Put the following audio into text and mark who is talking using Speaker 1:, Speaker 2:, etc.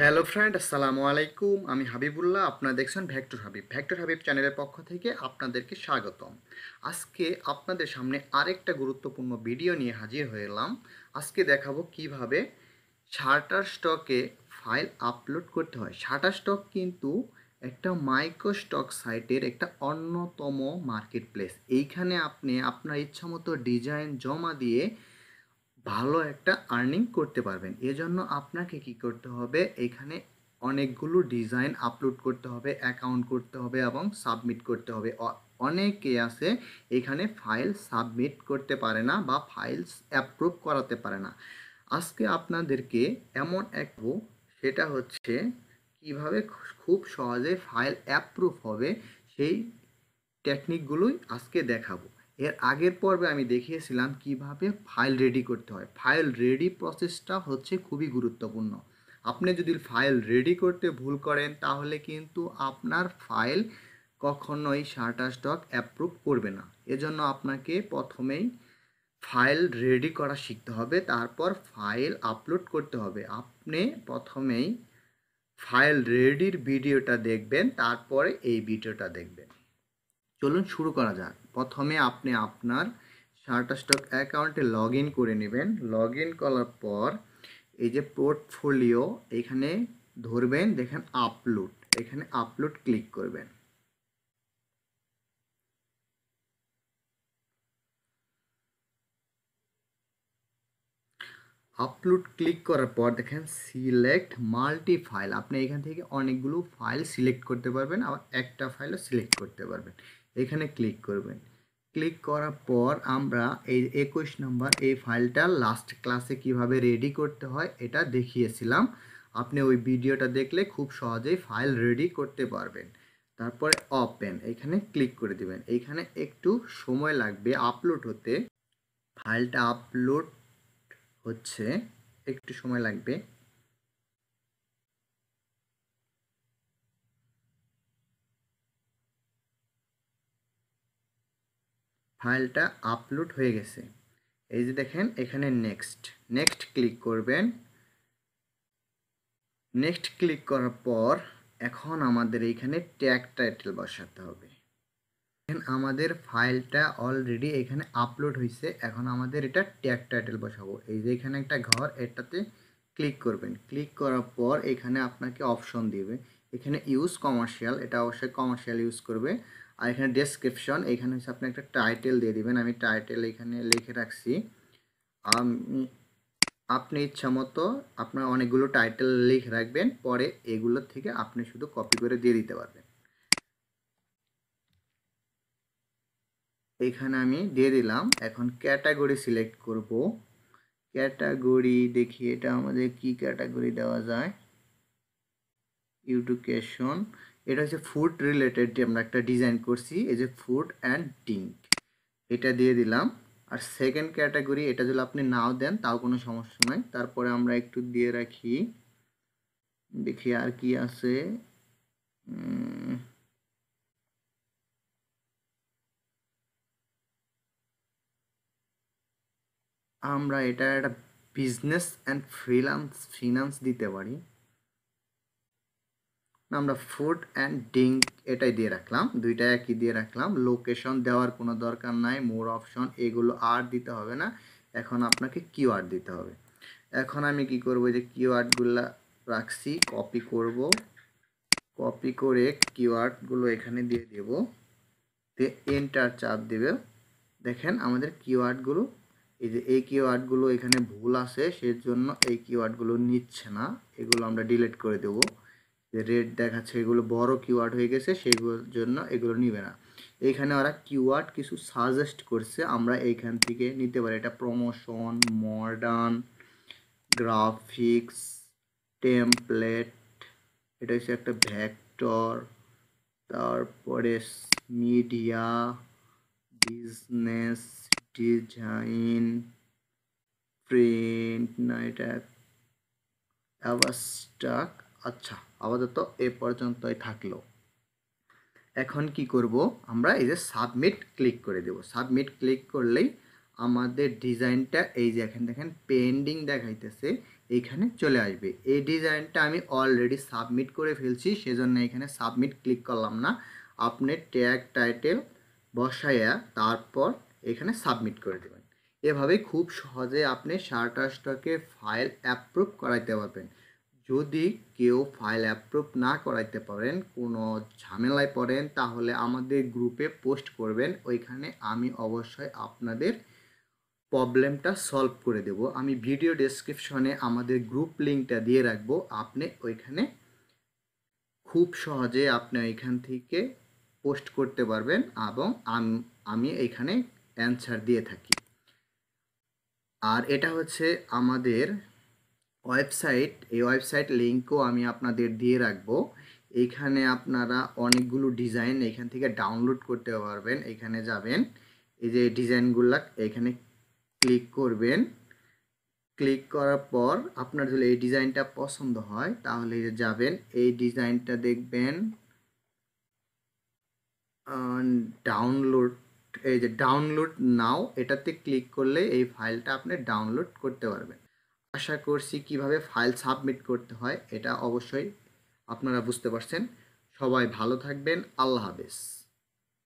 Speaker 1: Hello friend, আসসালামু আলাইকুম। আমি হাবিবুল্লাহ। আপনারা দেখছেন ভেক্টর হাবিব চ্যানেলের পক্ষ থেকে আপনাদেরকে স্বাগতম। আজকে আপনাদের সামনে আরেকটা গুরুত্বপূর্ণ ভিডিও নিয়ে হাজির হয়ে এলাম। আজকে দেখাবো কিভাবে শাটারস্টকে ফাইল আপলোড করতে হয়। শাটারস্টক কিন্তু একটা মাইক্রোস্টক সাইটের একটা অন্যতম মার্কেট প্লেস। এইখানে আপনি আপনার ইচ্ছামতো ডিজাইন জমা দিয়ে ভালো একটা আর্নিং করতে পারবেন। এজন্য আপনাকে কি করতে হবে, এখানে অনেকগুলো ডিজাইন আপলোড করতে হবে, অ্যাকাউন্ট করতে হবে এবং সাবমিট করতে হবে। অনেকে আছে এখানে ফাইল সাবমিট করতে পারে না বা ফাইলস অ্যাপ্রুভ করাতে পারে না। আজকে আপনাদেরকে এমন এক সেটা হচ্ছে কিভাবে খুব সহজে ফাইল অ্যাপ্রুভ হবে, সেই টেকনিকগুলোই আজকে দেখাবো। এর আগের পর্বে আমি দেখিয়েছিলাম কিভাবে ফাইল রেডি করতে হয়। ফাইল রেডি প্রসেসটা হচ্ছে খুবই গুরুত্বপূর্ণ। আপনি যদি ফাইল রেডি করতে ভুল করেন তাহলে কিন্তু আপনার ফাইল কখনোই শাটারস্টক অ্যাপ্রুভ করবে না। এজন্য আপনাকে প্রথমেই ফাইল রেডি করা শিখতে হবে, তারপর ফাইল আপলোড করতে হবে। আপনি প্রথমেই ফাইল রেডির ভিডিওটা দেখবেন, তারপরে এই ভিডিওটা দেখবেন। চলুন শুরু করা যাক। প্রথমে আপনি আপনার শাটারস্টক অ্যাকাউন্টে লগ ইন করে নেবেন। লগ ইন করার পর এই যে পোর্টফোলিও এখানে ধরবেন, দেখেন আপলোড, এখানে আপলোড ক্লিক করবেন। আপলোড ক্লিক করার পর দেখেন সিলেক্ট মাল্টি ফাইল। আপনি এখান থেকে অনেকগুলো ফাইল সিলেক্ট করতে পারবেন, আবার একটা ফাইলও সিলেক্ট করতে পারবেন। এখানে ক্লিক করবেন। ক্লিক করার পর আমরা এই 21 নম্বর এই ফাইলটা লাস্ট ক্লাসে কিভাবে রেডি করতে হয় এটা দেখিয়েছিলাম। আপনি ওই ভিডিওটা দেখলে খুব সহজেই ফাইল রেডি করতে পারবেন। তারপরে ওপেন এখানে ক্লিক করে দিবেন। এইখানে একটু সময় লাগবে আপলোড হতে। ফাইলটা আপলোড হচ্ছে, একটু সময় লাগবে। ফাইলটা আপলোড হয়ে গেছে। এই যে দেখেন এখানে নেক্সট নেক্সট ক্লিক করবেন। নেক্সট ক্লিক করার পর এখন আমাদের এইখানে ট্যাগ টাইটেল বসাতে হবে। আমাদের ফাইলটা অলরেডি এখানে আপলোড হয়েছে, এখন আমাদের এটা ট্যাগ টাইটেল বসাবো। এই যে এখানে একটা ঘর, এটাতে ক্লিক করবেন। ক্লিক করার পর এখানে আপনাকে অপশন দিবে, এখানে ইউজ কমার্শিয়াল, এটা অবশ্যই কমার্শিয়াল ইউজ করবে। আর এখানে ডেসক্রিপশন, এখানে হচ্ছে আপনি একটা টাইটেল দিয়ে দিবেন। আমি টাইটেল এখানে লিখে রাখছি। আমি আপনি ইচ্ছা মতো আপনার অনেকগুলো টাইটেল লিখে রাখবেন, পরে এগুলো থেকে আপনি শুধু কপি করে দিয়ে দিতে পারবেন। এখানে আমি দিয়ে দিলাম। এখন ক্যাটাগরি সিলেক্ট করব। ক্যাটাগরি দেখি এটা আমাদের কি ক্যাটাগরি দেওয়া যায়। এডুকেশন, এটা হচ্ছে ফুড রিলেটেড, যে আমরা একটা ডিজাইন করছি, এই যে ফুড অ্যান্ড ড্রিঙ্ক, এটা দিয়ে দিলাম। আর সেকেন্ড ক্যাটাগরি এটা যদি আপনি নাও দেন তাও কোনো সমস্যা নয়। তারপরে আমরা একটু দিয়ে রাখি, দেখি আর কি আছে। আমরা এটা একটা বিজনেস অ্যান্ড ফিনান্স দিতে পারি। আমরা ফুড অ্যান্ড ড্রিঙ্ক এটাই দিয়ে রাখলাম, দুইটা একই দিয়ে রাখলাম। লোকেশন দেওয়ার কোনো দরকার নাই, মোর অপশন এগুলো আর দিতে হবে না। এখন আপনাকে কিওয়ার্ড দিতে হবে। এখন আমি কি করব, যে কিওয়ার্ডগুলো রাখছি কপি করব, কপি করে কিওয়ার্ডগুলো এখানে দিয়ে দেব, দিয়ে এন্টার চাপ দেবে। দেখেন আমাদের কিওয়ার্ডগুলো, এই যে এই কিওয়ার্ডগুলো এখানে ভুল আছে, সেজন্য এই কিওয়ার্ডগুলো নিচ্ছে না, এগুলো আমরা ডিলিট করে দেব। যে রেড দেখাচ্ছে এগুলো বড় কিওয়ার্ড হয়ে গেছে, সেগুলোর জন্য এগুলো নিবে না। এইখানে ওরা কিওয়ার্ড কিছু সাজেস্ট করছে, আমরা এইখান থেকে নিতে পারি। এটা প্রমোশন, মডার্ন, গ্রাফিক্স, টেমপ্লেট, এটা হচ্ছে একটা ভেক্টর, তারপরে মিডিয়া, বিজনেস, ডিজাইন, প্রিন্ট, না এটা অ্যাবাস্ট্রাক। আচ্ছা, আপাতত এ পর্যন্তই থাকলো। এখন কি করব, আমরা এই যে সাবমিট ক্লিক করে দেব। সাবমিট ক্লিক করলেই আমাদের ডিজাইনটা এই যে এখানে দেখেন পেন্ডিং দেখাইতেছে, এখানে চলে আসবে। এই ডিজাইনটা আমি অলরেডি সাবমিট করে ফেলছি, সেজন্য এখানে সাবমিট ক্লিক করলাম না। আপনি ট্যাগ টাইটেল বসাইয়া তারপর এখানে সাবমিট করে দেবেন। এভাবে খুব সহজে আপনি শাটারস্টকে ফাইল অ্যাপ্রুভ করাইতে পারবেন। যদি কেউ ফাইল অ্যাপ্রুভ না করাইতে পারেন, কোনো ঝামেলায় পড়েন, তাহলে আমাদের গ্রুপে পোস্ট করবেন। ওইখানে আমি অবশ্যই আপনাদের প্রবলেমটা সলভ করে দেব। আমি ভিডিও ডেসক্রিপশনে আমাদের গ্রুপ লিঙ্কটা দিয়ে রাখবো। আপনি ওইখানে খুব সহজে আপনি ওইখান থেকে পোস্ট করতে পারবেন এবং আমি এইখানে অ্যান্সার দিয়ে থাকি। আর এটা হচ্ছে আমাদের ওয়েবসাইট, এই ওয়েবসাইট লিঙ্কও আমি আপনাদের দিয়ে রাখবো। এইখানে আপনারা অনেকগুলো ডিজাইন এখান থেকে ডাউনলোড করতে পারবেন। এখানে যাবেন, এই যে ডিজাইনগুলো এখানে ক্লিক করবেন। ক্লিক করার পর আপনার যদি এই ডিজাইনটা পছন্দ হয় তাহলে যাবেন, এই ডিজাইনটা দেখবেন ডাউনলোড, এই যে ডাউনলোড নাও, এটাতে ক্লিক করলে এই ফাইলটা আপনি ডাউনলোড করতে পারবেন। আশা করছি কিভাবে ফাইল সাবমিট করতে হয় এটা অবশ্যই আপনারা বুঝতে পারছেন। সবাই ভালো থাকবেন। আল্লাহ হাফেজ।